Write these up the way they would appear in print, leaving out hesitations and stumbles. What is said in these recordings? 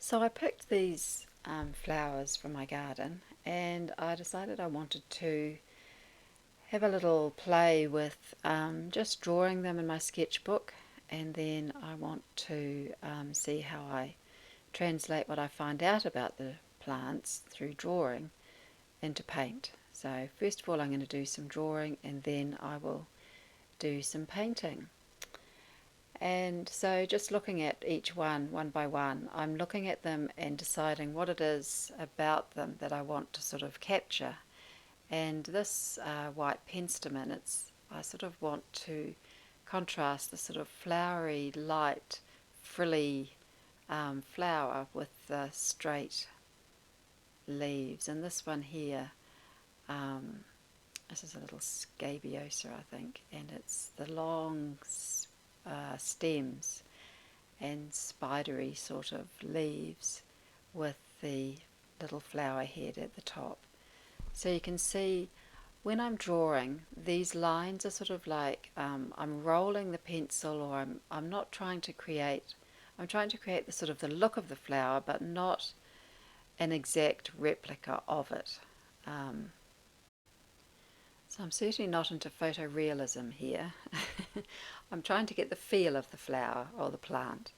So I picked these flowers from my garden, and I decided I wanted to have a little play with just drawing them in my sketchbook, and then I want to see how I translate what I find out about the plants through drawing into paint. So first of all I'm going to do some drawing, and then I will do some painting. And so just looking at each one by one, I'm looking at them and deciding what it is about them that I want to sort of capture. And this white penstemon, I sort of want to contrast the sort of flowery, light, frilly flower with the straight leaves. And this one here, this is a little scabiosa, I think, and it's the long stems and spidery sort of leaves with the little flower head at the top. So you can see when I'm drawing, these lines are sort of like I'm rolling the pencil, or I'm not trying to create, I'm trying to create the sort of the look of the flower, but not an exact replica of it. So I'm certainly not into photorealism here. I'm trying to get the feel of the flower or the plant.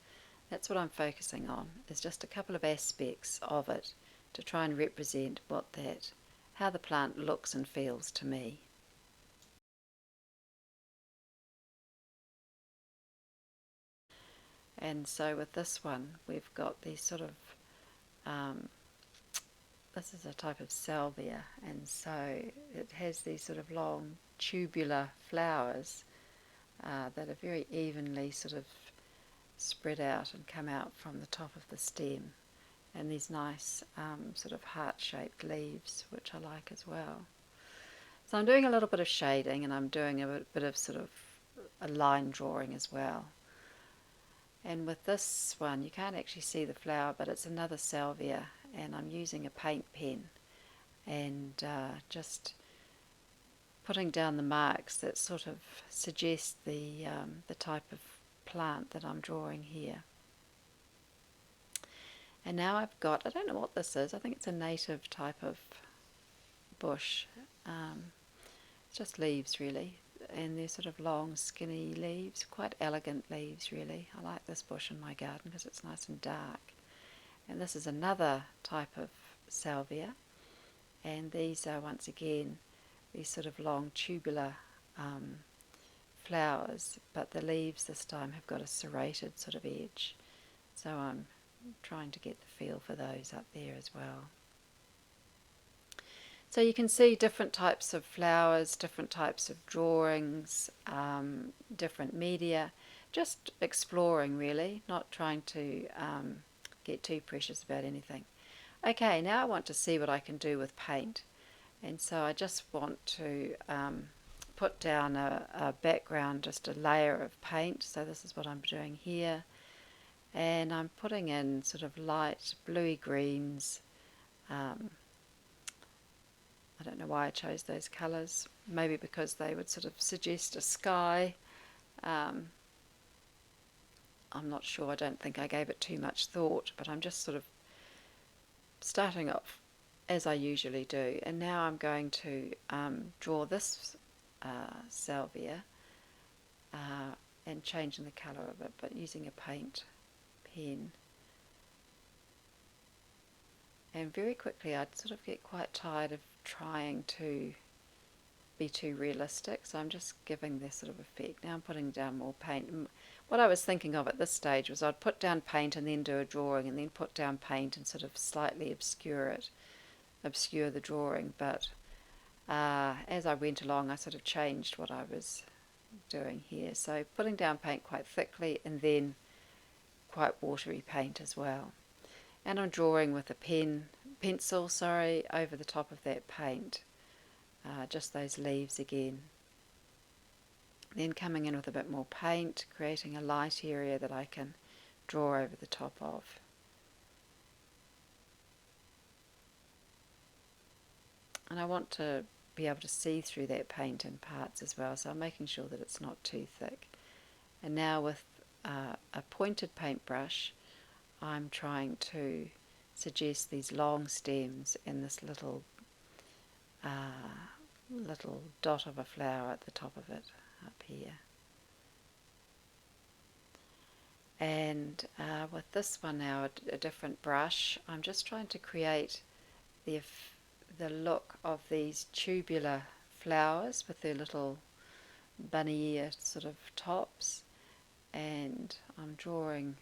That's what I'm focusing on, is just a couple of aspects of it to try and represent how the plant looks and feels to me. And so with this one, we've got these sort of, this is a type of salvia, and so it has these sort of long tubular flowers that are very evenly sort of spread out and come out from the top of the stem, and these nice sort of heart-shaped leaves, which I like as well. So I'm doing a little bit of shading, and I'm doing a bit of sort of a line drawing as well. And with this one, you can't actually see the flower, but it's another salvia, and I'm using a paint pen and just putting down the marks that sort of suggest the type of plant that I'm drawing here. And now I've got, I don't know what this is, I think it's a native type of bush. It's just leaves really, and they're sort of long skinny leaves, quite elegant leaves really. I like this bush in my garden because it's nice and dark. And this is another type of salvia, and these are once again these sort of long tubular flowers, but the leaves this time have got a serrated sort of edge, so I'm trying to get the feel for those up there as well. So you can see different types of flowers, different types of drawings, different media, just exploring really, not trying to get too precious about anything. Okay, now I want to see what I can do with paint, and so I just want to put down a background, just a layer of paint. So this is what I'm doing here, and I'm putting in sort of light bluey greens. I don't know why I chose those colours, maybe because they would sort of suggest a sky. I'm not sure, I don't think I gave it too much thought, but I'm just sort of starting off as I usually do. And now I'm going to draw this salvia and changing the colour of it, but using a paint pen. And very quickly I'd sort of get quite tired of trying to be too realistic, so I'm just giving this sort of effect. Now I'm putting down more paint. What I was thinking of at this stage was I'd put down paint and then do a drawing, and then put down paint and sort of slightly obscure the drawing, but as I went along I sort of changed what I was doing here. So putting down paint quite thickly and then quite watery paint as well. And I'm drawing with a pencil over the top of that paint, just those leaves again. Then coming in with a bit more paint, creating a light area that I can draw over the top of. And I want to be able to see through that paint in parts as well, so I'm making sure that it's not too thick. And now with a pointed paintbrush, I'm trying to suggest these long stems and this little little dot of a flower at the top of it up here. And with this one now, a different brush, I'm just trying to create the look of these tubular flowers with their little bunny ear sort of tops, and I'm drawing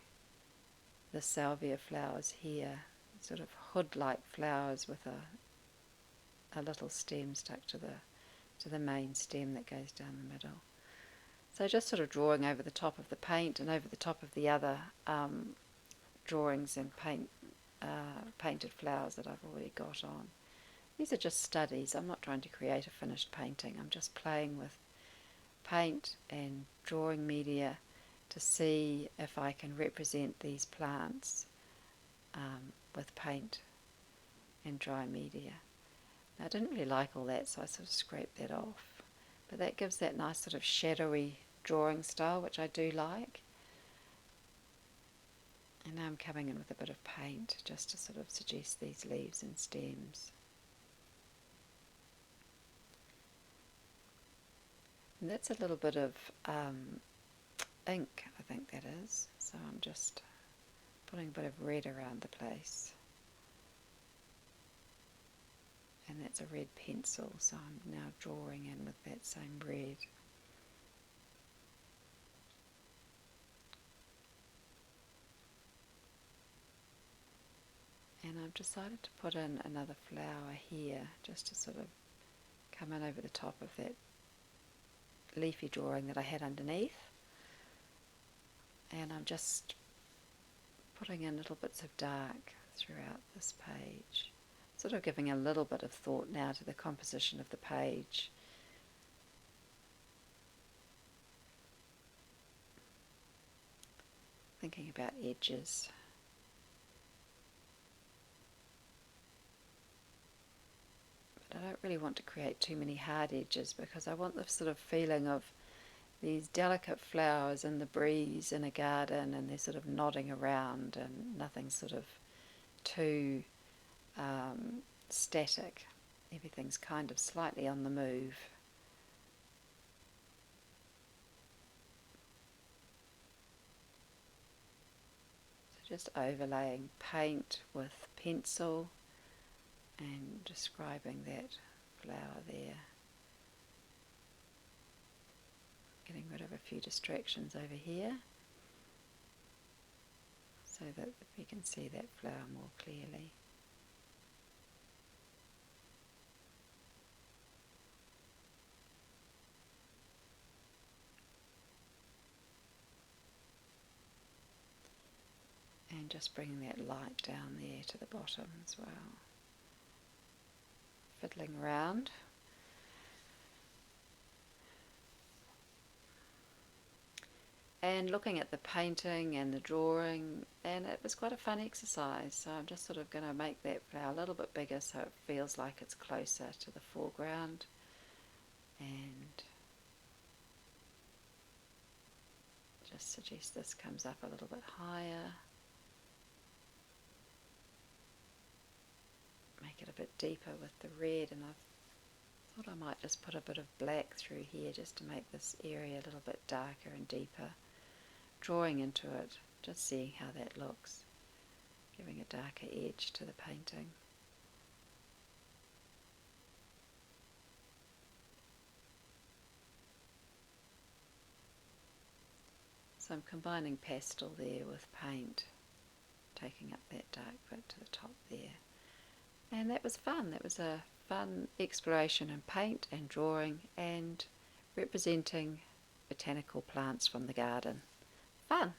the salvia flowers here, sort of hood-like flowers with a little stem stuck to the main stem that goes down the middle. So just sort of drawing over the top of the paint and over the top of the other drawings and painted flowers that I've already got on. These are just studies. I'm not trying to create a finished painting. I'm just playing with paint and drawing media to see if I can represent these plants with paint and dry media. Now, I didn't really like all that, so I sort of scraped that off. But that gives that nice sort of shadowy drawing style, which I do like. And now I'm coming in with a bit of paint just to sort of suggest these leaves and stems. And that's a little bit of ink, I think that is. So I'm just putting a bit of red around the place. And that's a red pencil, so I'm now drawing in with that same red. And I've decided to put in another flower here, just to sort of come in over the top of that leafy drawing that I had underneath. And I'm just putting in little bits of dark throughout this page, sort of giving a little bit of thought now to the composition of the page. Thinking about edges. But I don't really want to create too many hard edges, because I want the sort of feeling of these delicate flowers in the breeze in a garden, and they're sort of nodding around and nothing sort of too static. Everything's kind of slightly on the move. So just overlaying paint with pencil and describing that flower there. Getting rid of a few distractions over here so that we can see that flower more clearly. And just bringing that light down there to the bottom as well. Fiddling around. And looking at the painting and the drawing, and it was quite a fun exercise. So I'm just sort of going to make that flower a little bit bigger so it feels like it's closer to the foreground. And just suggest this comes up a little bit higher. Make it a bit deeper with the red, and I thought I might just put a bit of black through here just to make this area a little bit darker and deeper. Drawing into it, just seeing how that looks, giving a darker edge to the painting. So I'm combining pastel there with paint, taking up that dark bit to the top there. And that was fun. That was a fun exploration in paint and drawing and representing botanical plants from the garden. Fun!